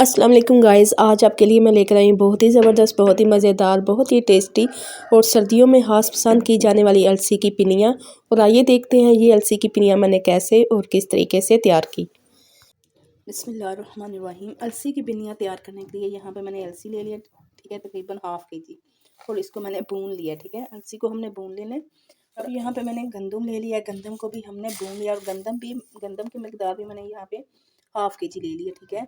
अस्सलाम वालेकुम गाइस, आज आपके लिए मैं लेकर आई हूँ बहुत ही ज़बरदस्त, बहुत ही मज़ेदार, बहुत ही टेस्टी और सर्दियों में खास पसंद की जाने वाली अलसी की पिनियाँ। और आइए देखते हैं ये अलसी की पिनियाँ मैंने कैसे और किस तरीके से तैयार की। बिस्मिल्लाहिर्रहमानिर्रहीम। अलसी की पिनियाँ तैयार करने के लिए यहाँ पे मैंने अलसी ले लिया, ठीक है, तकरीबन हाफ़ केजी, और इसको मैंने भून लिया। ठीक है, अलसी को हमने भून लेना। और यहाँ पे मैंने गंदम ले लिया, गंदम को भी हमने भून लिया, और गंदम की मकदार भी मैंने यहाँ पे हाफ़ केजी ले लिया। ठीक है,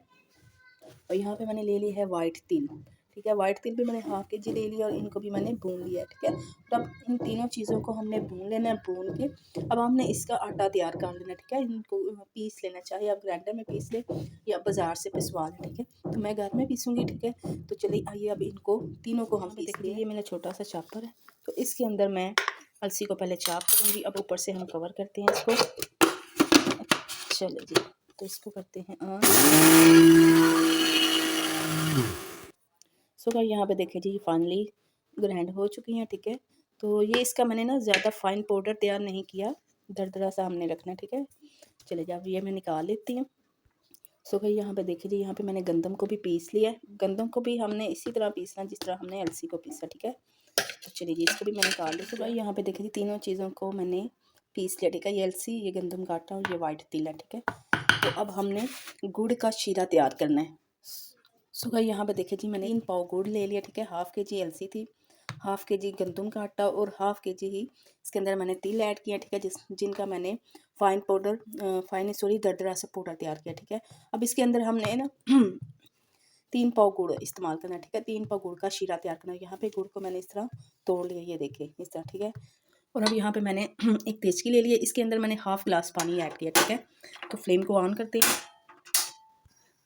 और यहाँ पे मैंने ले ली है वाइट तिल। ठीक है, वाइट तिल भी मैंने हाफ़ केजी ले लिया और इनको भी मैंने भून लिया। ठीक है, तो अब इन तीनों चीज़ों को हमने भून लेना है। भून के अब हमने इसका आटा तैयार कर लेना। ठीक है, इनको पीस लेना, चाहे आप ग्राइंडर में पीस लें या बाज़ार से पिसवा लें। ठीक है, तो मैं घर में पीसूँगी। ठीक है, तो चलिए आइए अब इनको तीनों को हम पीस लें। ये मेरा छोटा सा चॉपर है, तो इसके अंदर मैं अलसी को पहले चॉप करूँगी। अब ऊपर से हम कवर करते हैं इसको। चलिए जी, तो इसको करते हैं ऑन। सो गाइस, यहाँ पे देखिए जी, फाइनली ग्राइंड हो चुकी हैं। ठीक है, तो ये इसका मैंने ना ज़्यादा फाइन पाउडर तैयार नहीं किया, दरदरा सा हमने रखना है। ठीक है, चलिए अब ये मैं निकाल लेती हूँ। सो गाइस, यहाँ पे देखिए जी, यहाँ पे मैंने गंदम को भी पीस लिया है। गंदम को भी हमने इसी तरह पीसना जिस तरह हमने अलसी को पीसा। ठीक है, तो चलिए जी, इसको भी मैं निकाल ली। तो गाइस, यहाँ पे देखिए जी, तीनों चीज़ों को मैंने पीस लिया। ठीक है, ये अलसी, ये गंदम का आटा और ये वाइट तिल है। ठीक है, तो अब हमने गुड़ का शीरा तैयार करना है। सो गाइस, यहाँ पे देखिए जी, मैंने 3 पाव गुड़ ले लिया। ठीक है, हाफ़ केजी अलसी थी, हाफ़ केजी गंदम का आटा और हाफ़ केजी ही इसके अंदर मैंने तिल ऐड किया। ठीक है, जिनका मैंने दरदरा सा पाउडर तैयार किया। ठीक है, अब इसके अंदर हमने ना 3 पाव गुड़ इस्तेमाल करना है। ठीक है, 3 पाव गुड़ का शीरा तैयार करना है। यहाँ पे गुड़ को मैंने इस तरह तोड़ लिया, ये देखिए इस तरह। ठीक है, और अब यहाँ पे मैंने एक तेजकी ले लिया, इसके अंदर मैंने हाफ़ गिलास पानी ऐड किया। ठीक है, तो फ्लेम को ऑन करते हैं।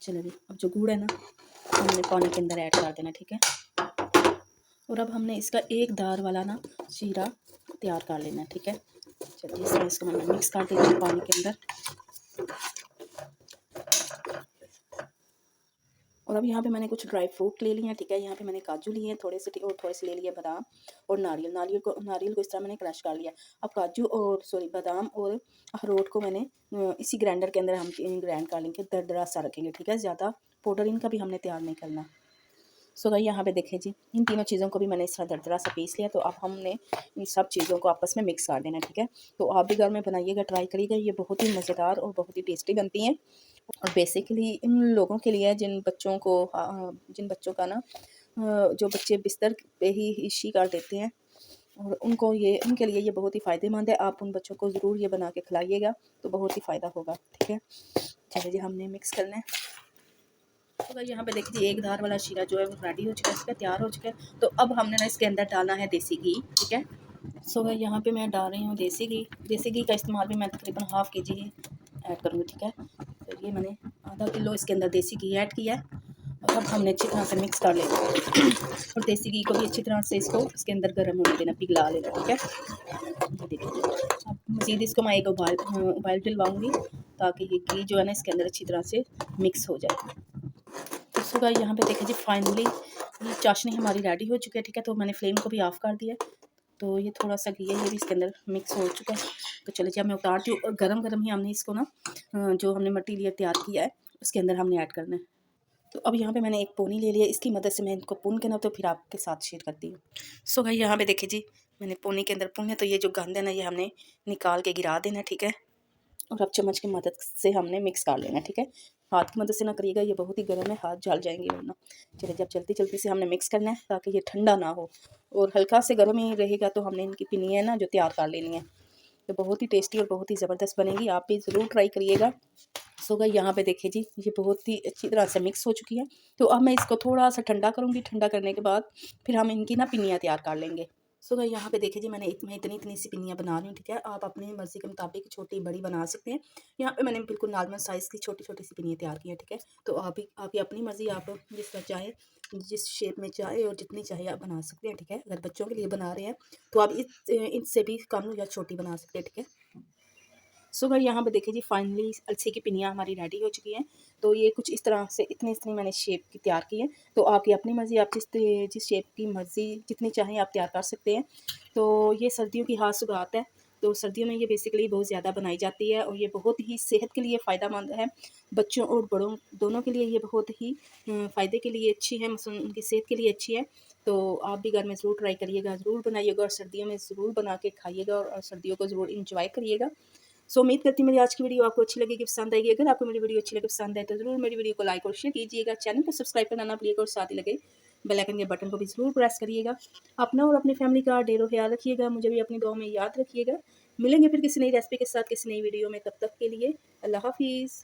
चलो जी, अब जो गुड़ है ना, हमने पानी के अंदर ऐड कर देना। ठीक है, और अब हमने इसका एक धार वाला ना शीरा तैयार कर लेना है। ठीक है, चलिए इस तरह इसको मैंने मिक्स कर देती हूँ पानी के अंदर। और अब यहाँ पे मैंने कुछ ड्राई फ्रूट ले लिए हैं। ठीक है, यहाँ पे मैंने काजू लिए हैं थोड़े से, और थोड़े से ले लिए बादाम और नारियल को इस तरह मैंने क्रश कर लिया। अब काजू और बादाम और अखरोट को मैंने इसी ग्राइंडर के अंदर हम ग्राइंड कर लेंगे, दरदरा सा रखेंगे। ठीक है, ज़्यादा पाउडर इनका भी हमने तैयार नहीं करना। सो गाइस, यहाँ पे देखिए जी, इन तीनों चीज़ों को भी मैंने इस तरह दरदरा सा पीस लिया। तो अब हमने इन सब चीज़ों को आपस में मिक्स कर देना है। ठीक है, तो आप भी घर में बनाइएगा, ट्राई करिएगा, ये बहुत ही मज़ेदार और बहुत ही टेस्टी बनती हैं। और बेसिकली इन लोगों के लिए, जिन बच्चों का ना जो बच्चे बिस्तर पे ही इशी कर देते हैं, और उनके लिए ये बहुत ही फ़ायदेमंद है। आप उन बच्चों को ज़रूर ये बना के खिलाइएगा, तो बहुत ही फ़ायदा होगा। ठीक है, चलिए जी, हमने मिक्स करना है। तो भाई यहाँ पे देखिए, एक धार वाला शीरा जो है वो रेडी हो चुका है, इसका तैयार हो चुका है। तो अब हमने ना इसके अंदर डालना है देसी घी। ठीक है, सो भाई यहाँ पे मैं डाल रही हूँ देसी घी। देसी घी का इस्तेमाल भी मैं तकरीबन हाफ़ केजी ही ऐड करूँगी। ठीक है, तो ये मैंने आधा किलो इसके अंदर देसी घी ऐड किया है। और अब हमने अच्छी तरह से मिक्स कर लेना और देसी घी को भी अच्छी तरह से इसके अंदर गर्म होने देना, पिघला लेना। ठीक है, ये देखिए, अब मज़ीद इसको मैं एक उबाल दिलवाऊँगी, ताकि ये घी जो है ना इसके अंदर अच्छी तरह से मिक्स हो जाए। तो सो गाइस, यहाँ पे देखिए जी, फाइनली ये चाशनी हमारी रेडी हो चुकी है। ठीक है, तो मैंने फ्लेम को भी ऑफ़ कर दिया, तो ये थोड़ा सा घी है, ये भी इसके अंदर मिक्स हो चुका है। तो चलिए जी, अब मैं उतारती हूँ, और गरम गरम ही हमने इसको ना जो हमने मटीरियल तैयार किया है उसके अंदर हमने ऐड करना है। तो अब यहाँ पे मैंने एक पोनी ले लिया, इसकी मदद से मैं इनको पुन के ना तो फिर आपके साथ शेयर करती हूँ। सो गाइस, यहाँ पे देखिए जी, मैंने पोनी के अंदर पुन है, तो ये जो गंद है ना, ये हमने निकाल के गिरा देना। ठीक है, और अब चम्मच की मदद से हमने मिक्स कर लेना। ठीक है, हाथ की मदद से ना करिएगा, ये बहुत ही गर्म है, हाथ जल जाएंगे वरना। चलिए, जब चलती चलती से हमने मिक्स करना है, ताकि ये ठंडा ना हो, और हल्का से गर्म ही रहेगा। तो हमने इनकी पिनियाँ ना जो तैयार कर लेनी है, तो बहुत ही टेस्टी और बहुत ही ज़बरदस्त बनेगी। आप भी ज़रूर ट्राई करिएगा। सो गाइस, यहाँ पे देखिए जी, ये बहुत ही अच्छी तरह से मिक्स हो चुकी है। तो अब मैं इसको थोड़ा सा ठंडा करूँगी। ठंडा करने के बाद फिर हम इनकी ना पिनियाँ तैयार कर लेंगे। सो गाइस, यहाँ पे देखिए जी, मैं इतनी इतनी सी पिनियाँ बना रही हूँ। ठीक है, आप अपनी मर्ज़ी के मुताबिक छोटी बड़ी बना सकते हैं। यहाँ पे मैंने बिल्कुल नॉर्मल साइज़ की छोटी छोटी सी पिनियाँ तैयार की हैं। ठीक है, तो आपकी अपनी मर्ज़ी, आप जिस तरह चाहे, जिस शेप में चाहे और जितनी चाहे आप बना सकते हैं। ठीक है, अगर बच्चों के लिए बना रहे हैं तो आप इससे भी कम या छोटी बना सकते हैं। ठीक है, सो भाई यहाँ पे देखिए जी, फाइनली अलसी की पिनियाँ हमारी रेडी हो चुकी हैं। तो ये कुछ इस तरह से इतनी मैंने शेप की तैयार की है। तो आपकी अपनी मर्ज़ी, आप जिस शेप की मर्ज़ी जितनी चाहें आप तैयार कर सकते हैं। तो ये सर्दियों की ख़ास सौगात है, तो सर्दियों में ये बेसिकली बहुत ज़्यादा बनाई जाती है और ये बहुत ही सेहत के लिए फ़ायदेमंद है। बच्चों और बड़ों दोनों के लिए ये बहुत ही फ़ायदे के लिए अच्छी है, मसलन उनकी सेहत के लिए अच्छी है। तो आप भी घर में ज़रूर ट्राई करिएगा, ज़रूर बनाइएगा और सर्दियों में ज़रूर बना के खाइएगा और सर्दियों को ज़रूर एंजॉय करिएगा। सो उम्मीद करती हूँ मेरी आज की वीडियो आपको अच्छी लगेगी, पसंद आएगी। अगर आपको मेरी वीडियो अच्छी लगे, पसंद आए तो ज़रूर मेरी वीडियो को लाइक और शेयर कीजिएगा। चैनल को सब्सक्राइब करना ना भूलिएगा और साथ ही लगे बेल आइकन के बटन को भी ज़रूर प्रेस करिएगा। अपना और अपनी फैमिली का ढेरों ख्याल रखिएगा, मुझे भी अपनी दुआ में याद रखिएगा। मिलेंगे फिर किसी नई रेसिपी के साथ किसी नई वीडियो में, तब तक के लिए अल्लाह हाफ़िज़।